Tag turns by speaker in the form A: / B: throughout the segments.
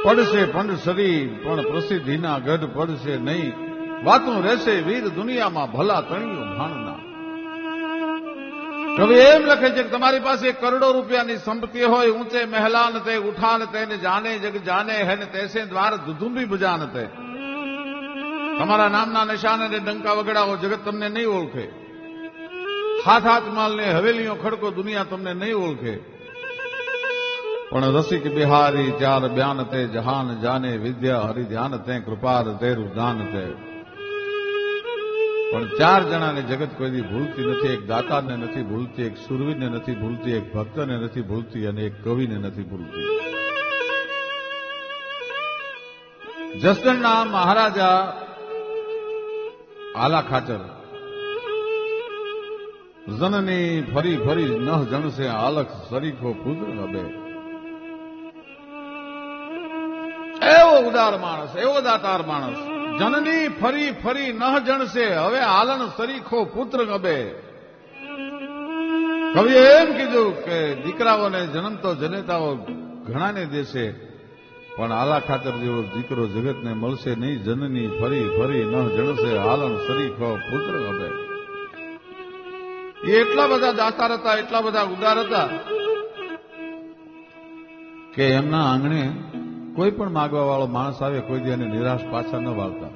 A: પડશે પંડ સરી પણ પ્રસિદ્ધિના ગઢ પડશે નહીં. વાતું રહેશે વીર દુનિયામાં ભલા તણિયું ભાણના. કવિ એમ લખે છે કે તમારી પાસે કરોડો રૂપિયાની સંપત્તિ હોય, ઊંચે મહેલાન તે ઉઠાન તેને જાને જગ જાને હે ને તૈસે દ્વાર ધુધુંબી બજાન તે. તમારા નામના નિશાને ડંકા વગડાવો, જગત તમને નહીં ઓળખે. હાથ હાથ માલને હવેલીઓ ખડકો, દુનિયા તમને નહીં ઓળખે. પણ રસિક બિહારી ચાર બ્યાન તે જહાન જાને વિદ્યા હરિ ધ્યાન તે કૃપાર તેરું દાન તે. પણ ચાર જણાને જગત કોઈ ભૂલતી નથી. એક દાતાને નથી ભૂલતી, એક સુરવીરને નથી ભૂલતી, એક ભક્તને નથી ભૂલતી અને એક કવિને નથી ભૂલતી. જસદણના મહારાજા આલા ખાચર જનની ફરી ફરી નહ જણસે આલખ સરીખો પુત્ર નબે. એવો ઉદાર માણસ, એવો દાતાર માણસ. જનની ફરી ફરી નહ જણસે, હવે આલન સરીખો પુત્ર નબે. કવિએ એમ કીધું કે દીકરાઓને જન્મ તો જનેતાઓ ઘણાને દેશે, પણ આલા ખાતર જેવો દીકરો જગતને મળશે નહીં. જનની ફરી ફરી નહ જણસે આલન સરીખો પુત્ર નબે. એ એટલા બધા દાતાર હતા, એટલા બધા ઉદાર હતા કે એમના આંગણે કોઈ પણ માગવા વાળો માણસ આવે, કોઈ દી એને નિરાશ પાછા ન વાળતા.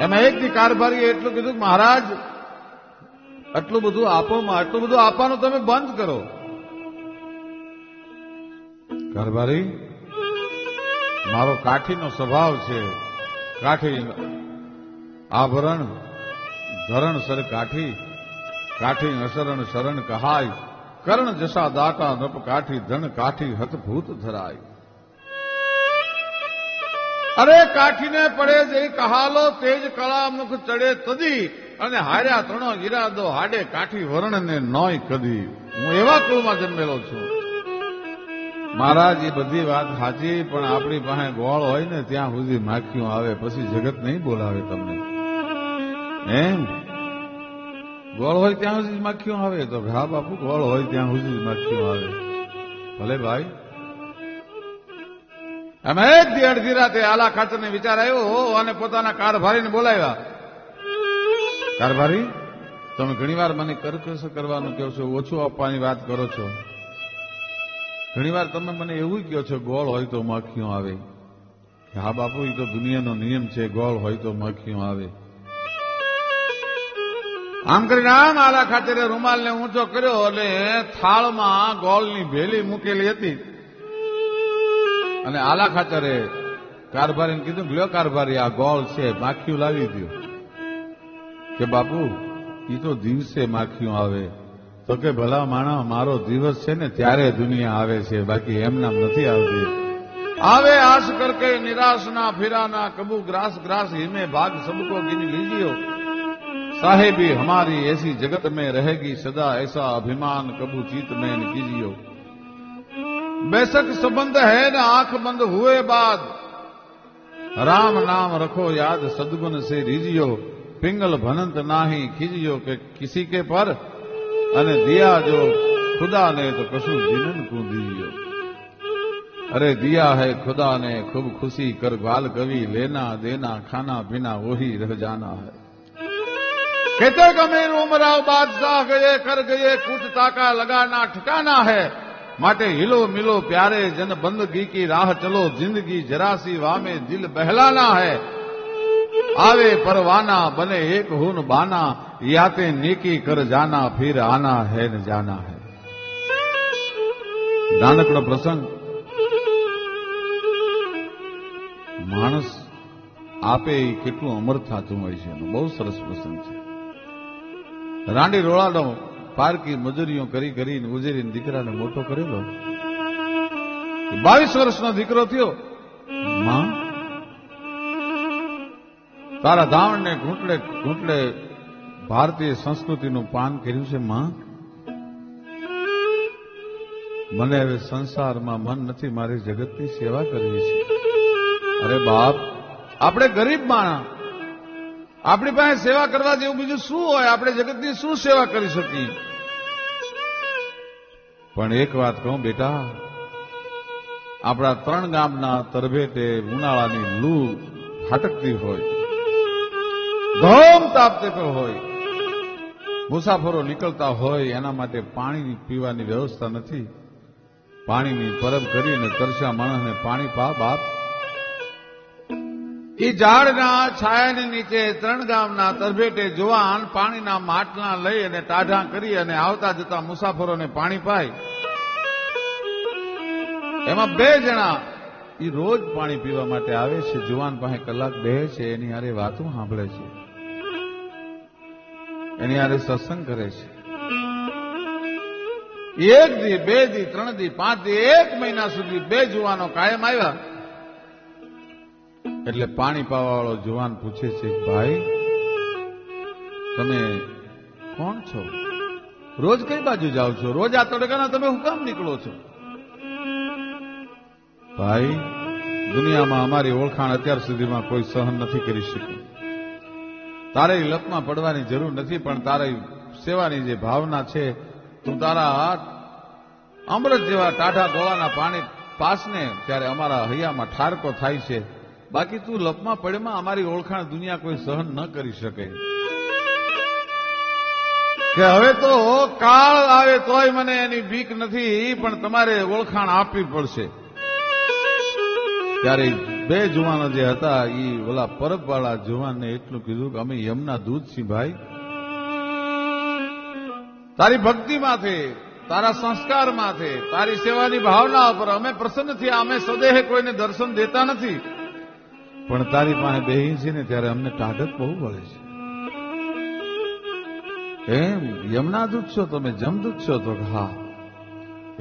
A: એમાં એક દી કારભારીએ એટલું કીધું કે મહારાજ આટલું બધું આપો, આટલું બધું આપવાનું તમે બંધ કરો. કારભારી, મારો કાઠીનો સ્વભાવ છે. કાઠી આભરણ ધરણ સર કાઠી, કાઠી અસરણ શરણ કહાય, કરણ જસા દાતા નપ કાઠી, ધન કાઠી હત ભૂત ધરાય. અરે કાઠીને પડે જઈ કહાલો, તેજ કળા મુખ ચડે તદી, અને હાર્યા તણો ઈરાદો હાડે, કાઠી વર્ણને નોય કદી. હું એવા કુળમાં જન્મેલો છું. મહારાજ, એ બધી વાત સાચી, પણ આપણી પાસે ગોળ હોય ને ત્યાં સુધી માખીઓ આવે, પછી જગત નહીં બોલાવે તમને. એમ ગોળ હોય ત્યાં સુધી માખીઓ આવે તો હા બાપુ, ગોળ હોય ત્યાં સુધી માખીઓ આવે. ભલે ભાઈ. એમ એક દી અડધી રાતે આલા ખાચરને વિચાર આવ્યો અને પોતાના કારભારીને બોલાવ્યા. કારભારી, તમે ઘણીવાર મને કરકસ કરવાનું કહો છો, ઓછું આપવાની વાત કરો છો. ઘણીવાર તમે મને એવું કહો છો ગોળ હોય તો માખીઓ આવે. હા બાપુ, એ તો દુનિયાનો નિયમ છે, ગોળ હોય તો માખીઓ આવે. આમ કરીને આમ આલા ખાચરે રૂમાલને ઊંચો કર્યો અને થાળમાં ગોળની ભેલી મૂકેલી હતી. અને આલા ખાચરે કારભારીને કીધું, લ્યો કારભારી, આ ગોળ છે, માખીઓ લાવી દો. કે બાપુ, એ તો દિવસે માખીઓ આવે. તો કે ભલા માણા, મારો દિવસ છે ને ત્યારે દુનિયા આવે છે, બાકી એમનામ નથી આવતી. આવે આશ કરકે નિરાશ ના ફિરાના, કબू ग्रास ग्रास हिमे भाग सबको गिन लीजियो, साहेबी हमारी ऐसी जगत में रहेगी सदा, ऐसा अभिमान कबू चीत में न कीजियो. बेशक संबंध है न आंख बंद हुए बाद, राम नाम रखो याद सदगुण से रीजियो. पिंगल भनंत नाही खीजियो के किसी के पर, અને દિયા જો ખુદા ને તો કશું જીનન કો દીजियो. अरे दिया है खुदा ने खूब खुशी कर ग्वाल कवि, लेना देना खाना पीना वही रह जाना है. कहते गमीर उमराव बादशाह गए कर गए, कुछ ताका लगाना ठिकाना है. माटे हिलो मिलो प्यारे जन, बंदगी की राह चलो, जिंदगी जरासी वामे दिल बहलाना है. आवे परवाना बने एक हुन बाना, याते नेकी कर जाना फिर आना है न जाना है. નાનકડો પ્રસંગ. માણસ આપે એ કેટલું અમર થતું હોય છે. બહુ સરસ પ્રસંગ છે. રાંડી રોળાનો પારકી મજૂરીઓ કરી કરીને ઉજેરીને દીકરાને મોટો કરેલો. 22 વર્ષનો દીકરો થયો. માં, તારા ધાવણને ઘૂંટડે ઘૂંટડે ભારતીય સંસ્કૃતિનું પાન કર્યું છે. માં, મને હવે સંસારમાં મન નથી, મારી જગતની સેવા કરવી છે. અરે બાપ, આપણે ગરીબ માણસ, આપણી પાસે સેવા કરવા જેવું બીજું શું હોય? આપણે જગતની શું સેવા કરી શકીએ? પણ એક વાત કહું બેટા, આપણા 3 ગામના તરભેટે ઉનાળાની લૂ હાટકતી હોય, ધોમ તાપ તેપો હોય, મુસાફરો નીકળતા હોય, એના માટે પાણી પીવાની વ્યવસ્થા નથી. પાણીની પરબ કરીને તરસ્યા માણસને પાણી પા બાપ. એ ઝાડના છાયાની નીચે 3 ગામના તરભેટે જુવાન પાણીના માટલા લઈ અને ટાઢા કરી અને આવતા જતા મુસાફરોને પાણી પાય. એમાં 2 જણા એ રોજ પાણી પીવા માટે આવે છે. જુવાન પાસે કલાક બેહે છે, એની હારે વાતો સાંભળે છે, એની હારે સત્સંગ કરે છે. 1 દી, 2 દી, 3 દી, 5 દી, 1 મહિના સુધી 2 જુવાનો કાયમ આવ્યા. એટલે પાણી પાવાવાળો જુવાન પૂછે છે, ભાઈ તમે કોણ છો? રોજ કઈ બાજુ જાઓ છો? રોજ આ તડકાના તમે હું કામ નીકળો છો? ભાઈ, દુનિયામાં અમારી ઓળખાણ અત્યાર સુધીમાં કોઈ સહન નથી કરી શક્યું. તારે લપમાં પડવાની જરૂર નથી, પણ તારી સેવાની જે ભાવના છે, તું તારા અમૃત જેવા ટાઢા ગોળાના પાણી પાસને ત્યારે અમારા હૈયામાં ઠારકો થાય છે. બાકી તું લપમાં પડેમાં અમારી ઓળખાણ દુનિયા કોઈ સહન ન કરી શકે. કે હવે તો કાળ આવે તોય મને એની બીક નથી, પણ તમારે ઓળખાણ આપવી પડશે. ત્યારે 2 જુવાનો જે હતા એ ઓલા પરબવાળા જુવાનને એટલું કીધું કે અમે યમના દૂત છીએ ભાઈ. તારી ભક્તિમાંથી, તારા સંસ્કારમાંથી, તારી સેવાની ભાવના પર અમે પ્રસન્ન થયા. અમે સદેહે કોઈને દર્શન દેતા નથી, પણ તારી પાસે બેહી છે ને ત્યારે અમને ટાઢક બહુ પડે છે. એમ યમના દૂત છો તમે? જમદૂત છો? તો હા.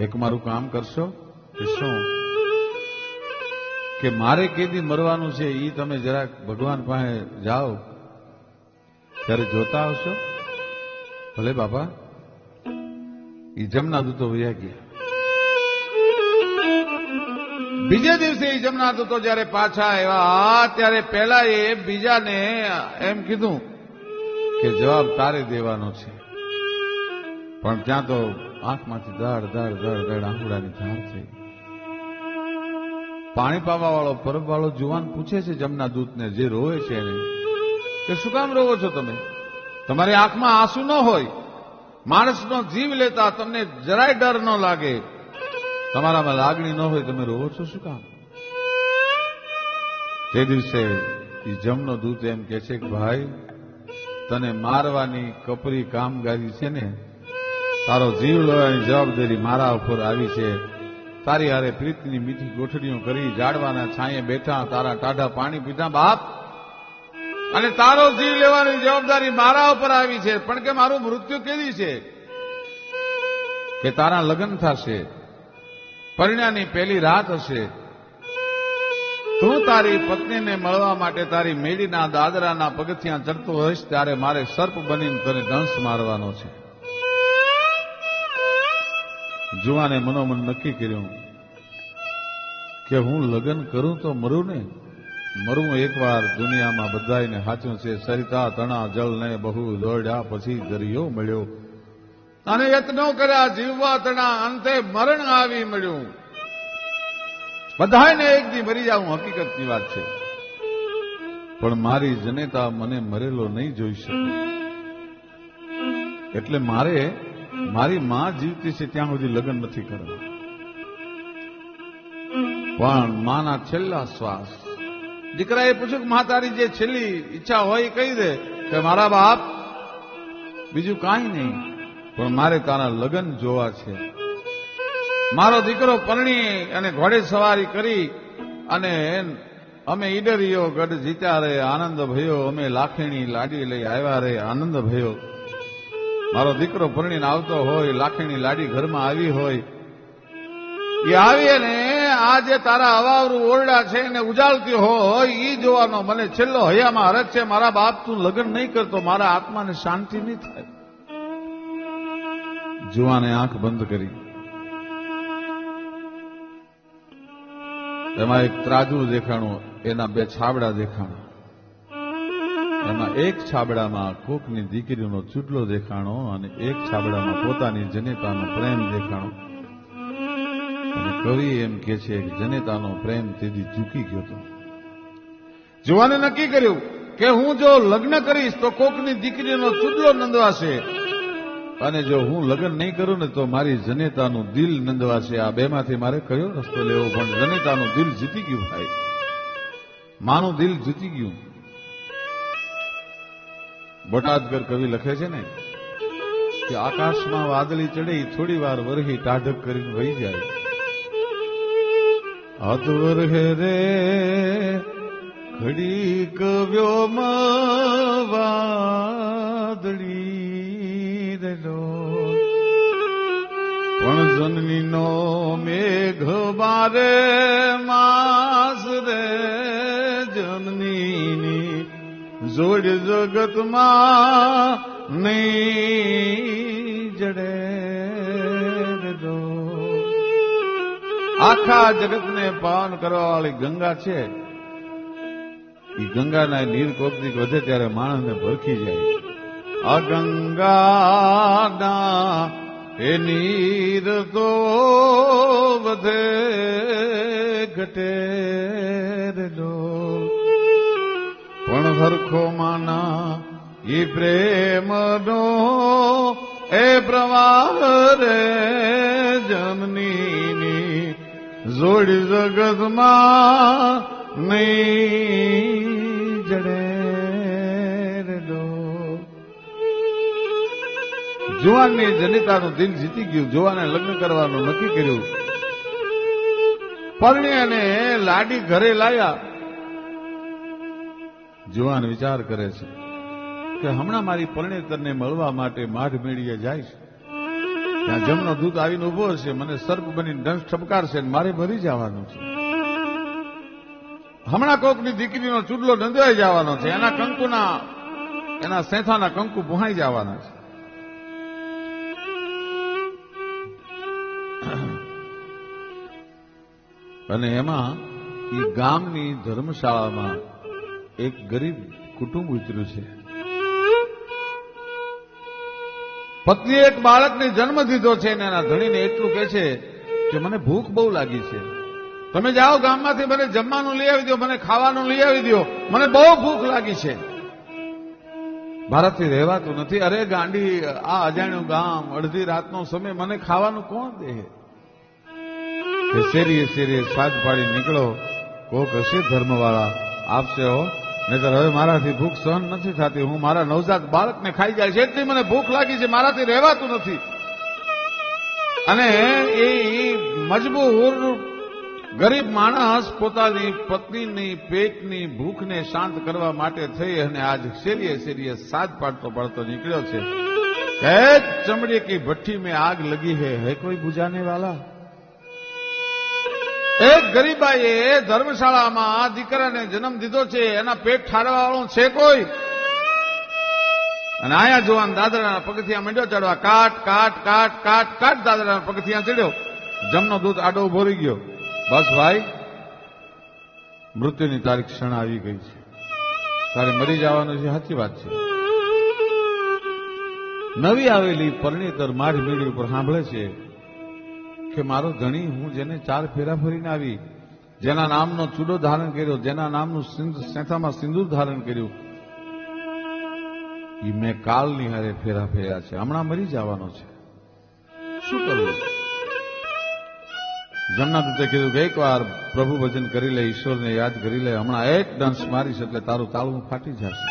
A: એક મારું કામ કરશો? કે શું? કે મારે કેદી મરવાનું છે એ તમે જરાક ભગવાન પાસે જાઓ ત્યારે જોતા આવશો. ભલે બાપા. એ જમના દૂતો વયા ગયા. બીજે દિવસે એ જમના દૂતો જયારે પાછા આવ્યા ત્યારે પહેલા એ બીજાને એમ કીધું કે જવાબ તારે દેવાનો છે. પણ ત્યાં તો આંખમાંથી દાડ દાડ દાડ દાડ આંગળાની ધાર થઈ. પાણી પાવા વાળો પરબ વાળો જુવાન પૂછે છે જમના દૂતને, જે રોવે છે એને, કે શું કામ રોવો છો તમે? તમારી આંખમાં આંસુ ન હોય, માણસનો જીવ લેતા તમને જરાય ડર ન લાગે, તમારામાં લાગણી ન હોય, તમે રોવો છો શું કામ? તે દિવસે એ જમનો દૂત એમ કે છે કે ભાઈ, તને મારવાની કપરી કામગારી છે ને, તારો જીવ લેવાની જવાબદારી મારા ઉપર આવી છે. તારી હારે પ્રીતની મીઠી ગોઠડીઓ કરી, ઝાડવાના છાંયે બેઠા, તારા ટાઢા પાણી પીધા બાપ, અને તારો જીવ લેવાની જવાબદારી મારા ઉપર આવી છે. પણ કે મારું મૃત્યુ કેવી છે? કે તારા લગ્ન થશે, પરિણાની પહેલી રાત હશે, તું તારી પત્નીને મળવા માટે તારી મેડીના દાદરાના પગથિયાં ચડતો હોઈશ, ત્યારે મારે સર્પ બનીને તને દંશ મારવાનો છે. જુવાને મનોમન નક્કી કર્યું કે હું લગ્ન કરું તો મરું ને, મરું એકવાર. દુનિયામાં બધાને સાચું છે, સરિતા તણા જળ ને બહુ દોડ્યા પછી દરિયો મળ્યો, અને યત્નો કર્યા જીવવા તણા, અંતે મરણ આવી મળ્યું. બધાને એક દી મરી જાવું હકીકતની વાત છે, પણ મારી જનેતા મને મરેલો નહીં જોઈ શકે. એટલે મારે મારી માં જીવતી છે ત્યાં સુધી લગ્ન નથી કરવા. પણ માના છેલ્લા શ્વાસ, દીકરાએ પૂછ્યું કે માં તારી જે છેલ્લી ઈચ્છા હોય કહી દે. કે મારા બાપ, બીજું કાંઈ નહીં, પણ મારે તારા લગ્ન જોવા છે. મારો દીકરો પરણી અને ઘોડે સવારી કરી અને અમે ઈડરિયો ગઢ જીત્યા રે, આનંદ ભયો. અમે લાખેણી લાડી લઈ આવ્યા રે, આનંદ ભયો. મારો દીકરો પરણીને આવતો હોય, લાખેણી લાડી ઘરમાં આવી હોય, એ આવી અને આ જે તારા અવાવરું ઓરડા છે એને ઉજાળતી હોય એ જોવાનો મને છેલ્લો હૈયામાં હરખ છે. મારા બાપ, તું લગ્ન નહીં કરતો મારા આત્માને શાંતિ નહીં થાય. જુવાને આંખ બંધ કરી. એમાં એક ત્રાજુ દેખાણું, એના 2 છાબડા દેખાણા. એમાં એક છાબડામાં કોકની દીકરીનો ચૂડલો દેખાણો, અને એક છાબડામાં પોતાની જનેતાનો પ્રેમ દેખાણો. અને કવિ એમ કે છે કે જનેતાનો પ્રેમ તેથી ચૂકી ગયો હતો. જુવાને નક્કી કર્યું કે હું જો લગ્ન કરીશ તો કોકની દીકરીનો ચૂડલો નંદવાશે, અને જો હું લગ્ન નહીં કરું ને તો મારી જનેતાનું દિલ નંદવાશે. આ બેમાંથી મારે કયો રસ્તો લેવો? પણ જનેતાનું દિલ જીતી ગયું ભાઈ, માનું દિલ જીતી ગયું. બોટાદગર કવિ લખે છે ને કે આકાશમાં વાદળી ચડે થોડી વાર વરહી ટાઢક કરીને વહી જાય. હાથ વરહે રે ઘડી કવ્યોમ વાદળી રેલો, પણ જનનીનો મેઘ બારે માસ રે જનનીની જોડ જગતમાં નહીં જડે રેલો. આખા જગતને પાવન કરવા વાળી ગંગા છે, એ ગંગાના નીર કોકદીક વધે ત્યારે માણસને ભરખી જાય. આ ગંગાના એ નીર તો વધે ઘટે રેલો, પણ હરખો માના એ પ્રેમનો એ પ્રવાહ રે જનનીની જોડી જગતમાં નહીં જડે રેલો. જુવાનની જનિતાનું દિલ જીતી ગયું. જુવાને લગ્ન કરવાનું નક્કી કર્યું. પરણી અને લાડી ઘરે લાયા. જુવાન વિચાર કરે છે કે હમણાં મારી પરણેતરને મળવા માટે માઢ મેળીએ જાય છે, ત્યાં જમનો દૂત આવીને ઉભો હશે, મને સર્પ બનીને દંશ ઠપકારશે, મારે મરી જવાનું છે. હમણાં કોકની દીકરીનો ચૂડલો નંદવાઈ જવાનો છે, એના કંકુના એના સેથાના કંકુ પુહાઈ જવાના છે. અને એમાં એ ગામની ધર્મશાળામાં એક ગરીબ કુટુંબ ઉતર્યું છે. પત્ની એક બાળકને જન્મ દીધો છે અને એના ધણીને એટલું કહે છે કે મને ભૂખ બહુ લાગી છે, તમે જાઓ ગામમાંથી મને જમવાનું લઈ આવી દો, મને ખાવાનું લઈ આવી દો, મને બહુ ભૂખ લાગી છે, મારાથી રહેવાતું નથી. અરે ગાંડી, આ અજાણ્યું ગામ, અડધી રાતનો સમય, મને ખાવાનું કોણ દે? શેરીએ શેરીએ સાજ પાડી નીકળો, કોક હશે ધર્મવાળા આપશે હો, નહીતર હવે મારાથી ભૂખ સહન નથી થતી, હું મારા નવજાત બાળકને ખાઈ જાય છે, એટલી મને ભૂખ લાગી છે, મારાથી રહેવાતું નથી. અને એ મજબૂર ગરીબ માણસ પોતાની પત્નીની પેટની ભૂખને શાંત કરવા માટે થઈ અને આજ શેરીએ શેરીએ સાજ પાડતો પાડતો નીકળ્યો છે. કે ચમड़े की भट्टी में आग लगी है कोई बुझाने वाला? એક ગરીબાએ ધર્મશાળામાં દીકરાને જન્મ દીધો છે, એના પેટ ઠારવા વાળો છે કોઈ? અને આયા જુવાન દાદરાના પગથિયા માંડ્યો ચડવા, કાટ કાટ કાટ કાટ કાટ દાદરાના પગથિયા ચડ્યો. જમનો દૂત આડો ઉભો રહી ગયો. બસ ભાઈ, મૃત્યુની તારીખ ક્ષણ આવી ગઈ છે, તારે મરી જવાનું છે. સાચી વાત છે. નવી આવેલી પરણેતર માઢ મેળી ઉપર સાંભળે છે કે મારો ધણી, હું જેને 4 ફેરા ફરીને આવી, જેના નામનો ચૂડો ધારણ કર્યો, જેના નામનું સેથામાં સિંદૂર ધારણ કર્યું, એ મેં કાલની હારે ફેરા ફેર્યા છે, હમણાં મરી જવાનો છે, શું કરવું? જમનાદૂતે કીધું કે એકવાર પ્રભુ ભજન કરી લે, ઈશ્વરને યાદ કરી લે, હમણાં એક ડંસ મારીશ એટલે તારું તાળું ફાટી જશે.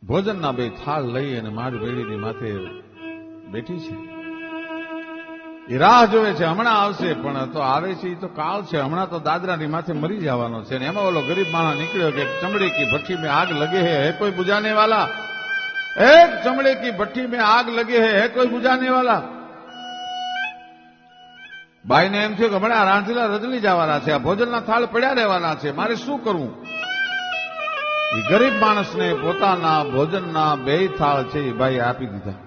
A: ભોજનના 2 થાળ લઈ અને માઢ મેળીની માથે બેઠી છે. એ રાહ જોવે છે, હમણાં આવશે, પણ તો આવે છે એ તો કાળ છે, હમણાં તો દાદરાની માથે મરી જવાનો છે. અને એમાં ઓલો ગરીબ માણસ નીકળ્યો કે ચમड़े की भट्टी में आग लगे है कोई बुझाने वाला? एक चमड़े की भट्टी में आग लगे है कोई बुझाने वाला? બાઈને એમ થયું કે હમણાં રાંધેલા રજલી જવાના છે, આ ભોજનના થાળ પડ્યા રહેવાના છે, મારે શું કરવું? એ ગરીબ માણસને પોતાના ભોજનના 2 થાળ છે એ ભાઈ આપી દીધા.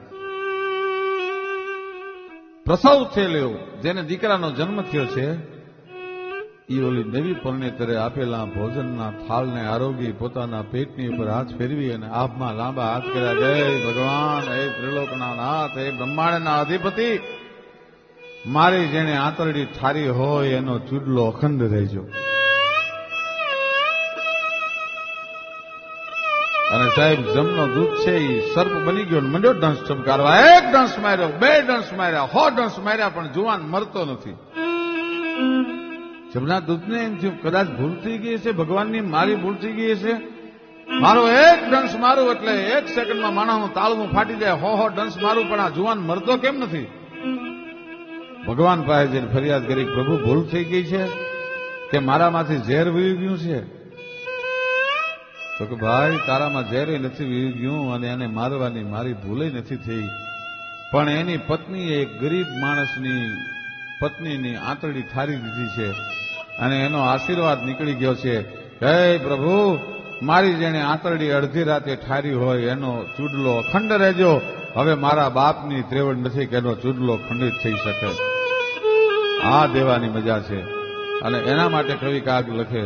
A: પ્રસવ થયેલો જેને દીકરાનો જન્મ થયો છે, એ ઓલી નવી પરણેતરે આપેલા ભોજનના થાળને આરોગી પોતાના પેટની ઉપર હાથ ફેરવી અને આભમાં લાંબા હાથ કર્યા, જય ભગવાન, હે ત્રિલોકના નાથ, નાથ, હે બ્રહ્માંડના અધિપતિ, મારી જેને આંતરડી ઠારી હોય એનો ચૂડલો અખંડ રહેજો. અને સાહેબ જમનો દૂધ છે એ સર્પ બની ગયો, મંડ્યો ડંસ ચમકારવા. એક ડંસ માર્યો, બે ડંસ માર્યા, 100 ડંસ માર્યા, પણ જુવાન મરતો નથી. જમના દૂધને એમ થયું કદાચ ભૂલ થઈ ગઈ છે, ભગવાનની મારી ભૂલ થઈ ગઈ છે. મારો એક ડંસ મારું એટલે 1 સેકન્ડમાં માણસનું તાળવું ફાટી જાય. 100 ડંસ મારું, પણ આ જુવાન મરતો કેમ નથી? ભગવાન પાસે જઈને ફરિયાદ કરી, પ્રભુ ભૂલ થઈ ગઈ છે કે મારામાંથી ઝેર વહી ગયું છે? તો કે ભાઈ તારામાં ઝેરે નથી વહી ગયું અને એને મારવાની મારી ભૂલે નથી થઈ, પણ એની પત્નીએ એક ગરીબ માણસની પત્નીની આંતરડી ઠારી દીધી છે અને એનો આશીર્વાદ નીકળી ગયો છે. હે પ્રભુ, મારી જેને આંતરડી અડધી રાતે ઠારી હોય એનો ચૂડલો અખંડ રહેજો. હવે મારા બાપની ત્રેવડ નથી કે એનો ચૂડલો ખંડિત થઈ શકે. આ દેવાની મજા છે. અને એના માટે કવિ કાગ લખે,